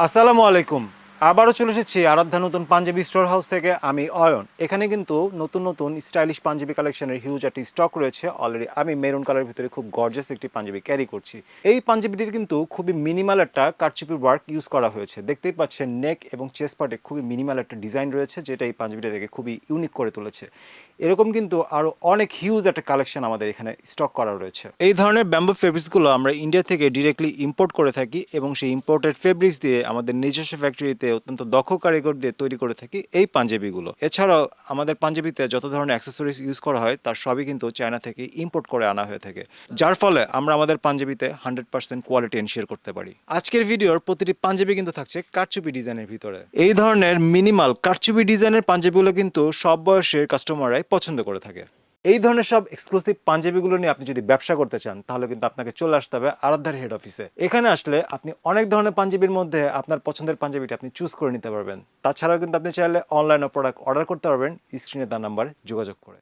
আসসালামু আলাইকুম। আবারও চলে এসেছি আরাধ্যা নতুন পাঞ্জাবি স্টোর হাউস থেকে। আমি অয়ন। এখানে কিন্তু নতুন নতুন স্টাইলিশ পাঞ্জাবি কালেকশনের হিউজ একটি স্টক রয়েছে। অলরেডি আমি মেরুন কালারের ভিতরে খুব গর্জিয়াস একটি পাঞ্জাবি ক্যারি করছি। এই পাঞ্জাবিটিতে কিন্তু খুবই মিনিমাল একটা কারচুপি ওয়ার্ক ইউজ করা হয়েছে। দেখতেই পাচ্ছেন নেক এবং চেস্ট পার্টে খুবই মিনিমাল একটা ডিজাইন রয়েছে, যেটা এই পাঞ্জাবিটা থেকে খুবই ইউনিক করে তুলেছে। এরকম কিন্তু আরও অনেক হিউজ একটা কালেকশন আমাদের এখানে স্টক করা রয়েছে। এই ধরনের ব্যাম্বু ফেব্রিক্সগুলো আমরা ইন্ডিয়া থেকে ডিরেক্টলি ইম্পোর্ট করে থাকি এবং সেই ইম্পোর্টেড ফেব্রিক্স দিয়ে আমাদের নিজস্ব ফ্যাক্টরিতে অত্যন্ত দক্ষ কারিগর দিয়ে তৈরি করে থাকি এই পাঞ্জাবিগুলো। এছাড়াও আমাদের পাঞ্জাবিতে যত ধরনের অ্যাক্সেসরিজ ইউজ করা হয় তার সবই কিন্তু চায়না থেকে ইম্পোর্ট করে আনা হয়ে থাকে, যার ফলে আমরা আমাদের পাঞ্জাবিতে 100% কোয়ালিটি এনশিওর করতে পারি। আজকের ভিডিওর প্রতিটি পাঞ্জাবি কিন্তু থাকছে কারচুপি ডিজাইনের ভিতরে। এই ধরনের মিনিমাল কারচুপি ডিজাইনের পাঞ্জাবিগুলো কিন্তু সব বয়সের কাস্টমাররাই পছন্দ করে থাকে। এই ধরনের সব এক্সক্লুসিভ পাঞ্জাবিগুলো নিয়ে আপনি যদি ব্যবসা করতে চান, তাহলে কিন্তু আপনাকে চলে আসতে হবে আরাধ্যার হেড অফিসে। এখানে আসলে আপনি অনেক ধরনের পাঞ্জাবির মধ্যে আপনার পছন্দের পাঞ্জাবিটা আপনি চুজ করে নিতে পারবেন। তাছাড়াও কিন্তু আপনি চাইলে অনলাইনে প্রোডাক্ট অর্ডার করতে পারবেন স্ক্রিনে দেওয়া নাম্বারে যোগাযোগ করে।